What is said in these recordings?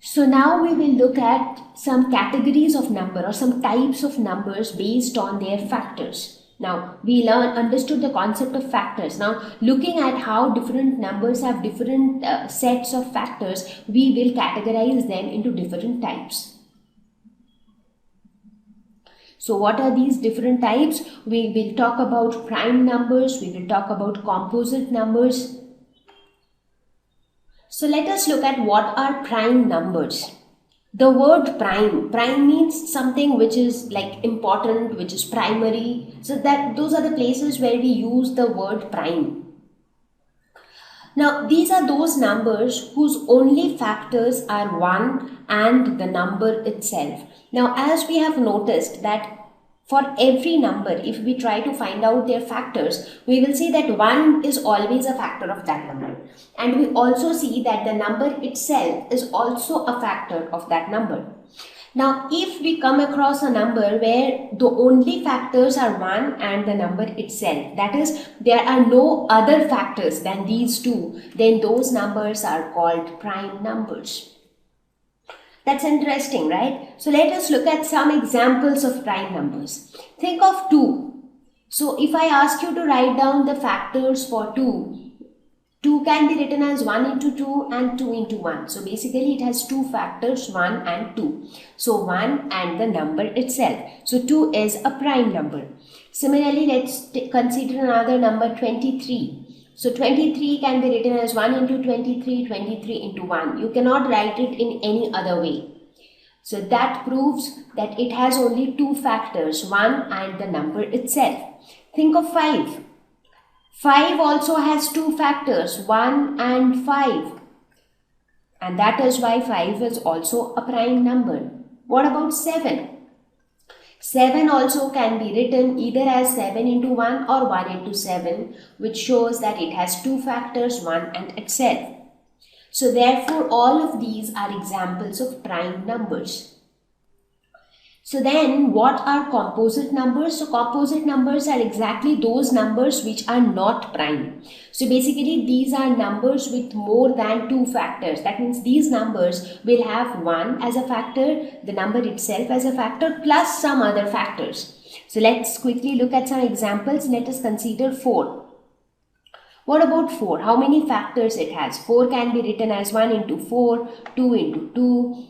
So now we will look at some categories of number or some types of numbers based on their factors. Now we understood the concept of factors. Now looking at how different numbers have different sets of factors, we will categorize them into different types. So what are these different types? We will talk about prime numbers, we will talk about composite numbers. So let us look at what are prime numbers. The word prime means something which is like important, which is primary. So that those are the places where we use the word prime. Now these are those numbers whose only factors are 1 and the number itself. Now as we have noticed that for every number, if we try to find out their factors, we will see that 1 is always a factor of that number. And we also see that the number itself is also a factor of that number. Now, if we come across a number where the only factors are 1 and the number itself, that is, there are no other factors than these two, then those numbers are called prime numbers. That's interesting, right? So let us look at some examples of prime numbers. Think of 2. So if I ask you to write down the factors for 2, 2 can be written as 1 into 2 and 2 into 1. So basically it has two factors, 1 and 2. So 1 and the number itself. So 2 is a prime number. Similarly, let's consider another number, 23. So 23 can be written as 1 into 23, 23 into 1. You cannot write it in any other way. So that proves that it has only two factors, 1 and the number itself. Think of 5. 5 also has two factors, 1 and 5. And that is why 5 is also a prime number. What about 7? 7 also can be written either as 7 into 1 or 1 into 7, which shows that it has two factors, 1 and itself. So therefore, all of these are examples of prime numbers. So then, what are composite numbers? So composite numbers are exactly those numbers which are not prime. So basically, these are numbers with more than two factors. That means these numbers will have 1 as a factor, the number itself as a factor, plus some other factors. So let's quickly look at some examples. Let us consider 4. What about 4? How many factors it has? 4 can be written as 1 into 4, 2 into 2,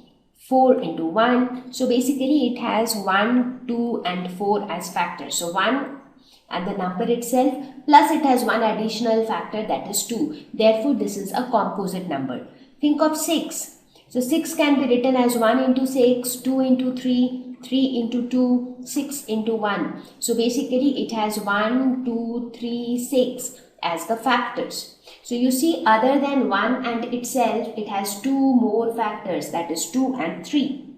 4 into 1. So basically it has 1, 2 and 4 as factors. So 1 and the number itself, plus it has one additional factor, that is 2. Therefore this is a composite number. Think of 6. So 6 can be written as 1 into 6, 2 into 3, 3 into 2, 6 into 1. So basically it has 1, 2, 3, 6 as the factors. So you see, other than 1 and itself, it has two more factors, that is 2 and 3.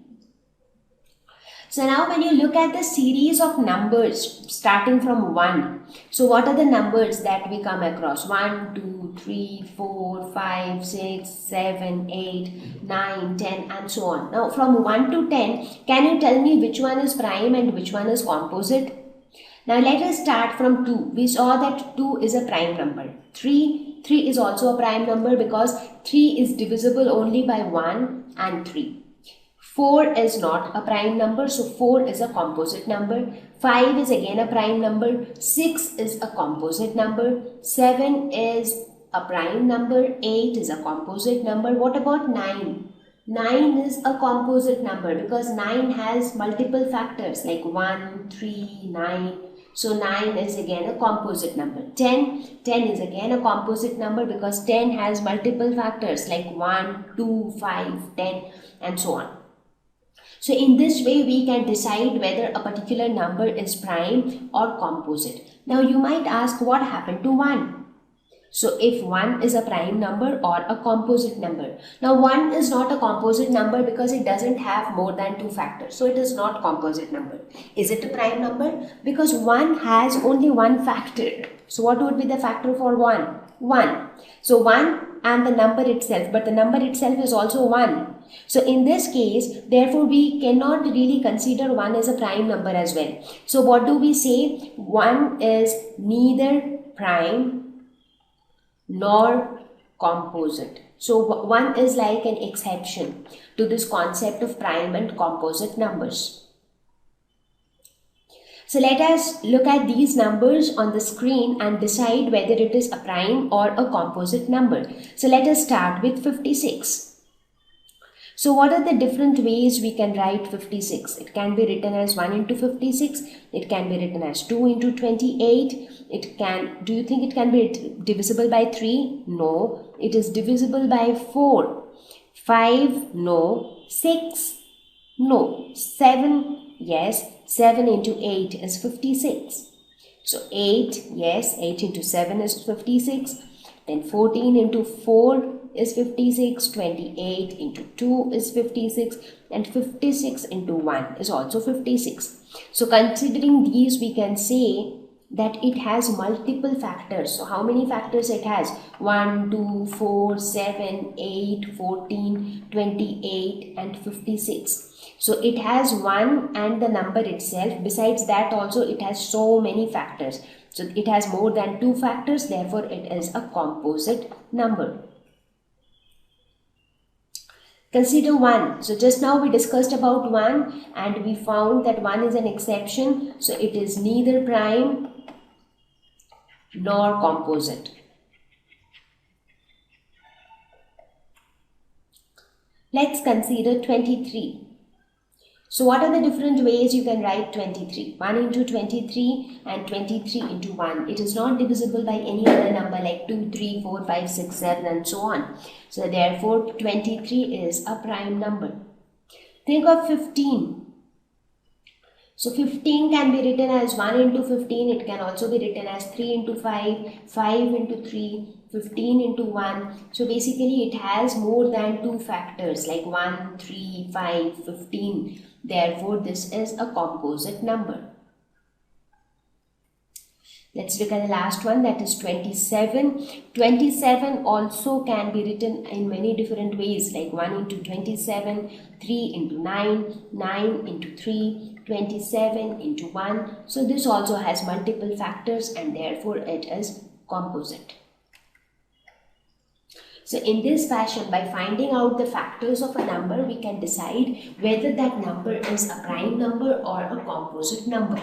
So now when you look at the series of numbers starting from 1, so what are the numbers that we come across? 1, 2, 3, 4, 5, 6, 7, 8, 9, 10 and so on. Now from 1 to 10, can you tell me which one is prime and which one is composite? Now let us start from 2. We saw that 2 is a prime number. 3 is also a prime number because 3 is divisible only by 1 and 3. 4 is not a prime number, so 4 is a composite number. 5 is again a prime number. 6 is a composite number. 7 is a prime number. 8 is a composite number. What about 9? 9 is a composite number because 9 has multiple factors like 1, 3, 9. So 9 is again a composite number. 10 is again a composite number because 10 has multiple factors like 1, 2, 5, 10 and so on. So in this way we can decide whether a particular number is prime or composite. Now you might ask, what happened to 1? So if 1 is a prime number or a composite number. Now 1 is not a composite number because it doesn't have more than two factors. So it is not composite number. Is it a prime number? Because 1 has only one factor. So what would be the factor for 1? 1. So 1 and the number itself, but the number itself is also 1. So in this case, therefore we cannot really consider 1 as a prime number as well. So what do we say? 1 is neither prime nor composite. So one is like an exception to this concept of prime and composite numbers. So let us look at these numbers on the screen and decide whether it is a prime or a composite number. So let us start with 56. So what are the different ways we can write 56? It can be written as 1 into 56. It can be written as 2 into 28. Do you think it can be divisible by 3? No. It is divisible by 4. 5? No. 6? No. 7? Yes. 7 into 8 is 56. So 8, yes, 8 into 7 is 56. Then 14 into 4 is 56, 28 into 2 is 56, and 56 into 1 is also 56. So considering these, we can say that it has multiple factors. So how many factors it has? 1, 2, 4, 7, 8, 14, 28 and 56. So it has 1 and the number itself. Besides that also it has so many factors. So it has more than 2 factors, therefore it is a composite number. Consider 1. So just now we discussed about 1 and we found that 1 is an exception. So it is neither prime nor composite. Let's consider 23. So what are the different ways you can write 23? 1 into 23 and 23 into 1. It is not divisible by any other number like 2, 3, 4, 5, 6, 7 and so on. So therefore 23 is a prime number. Think of 15. So 15 can be written as 1 into 15. It can also be written as 3 into 5, 5 into 3, 15 into 1. So basically it has more than 2 factors like 1, 3, 5, 15. Therefore this is a composite number. Let's look at the last one, that is 27. 27 also can be written in many different ways like 1 into 27, 3 into 9, 9 into 3, 27 into 1. So this also has multiple factors and therefore it is composite. So in this fashion, by finding out the factors of a number, we can decide whether that number is a prime number or a composite number.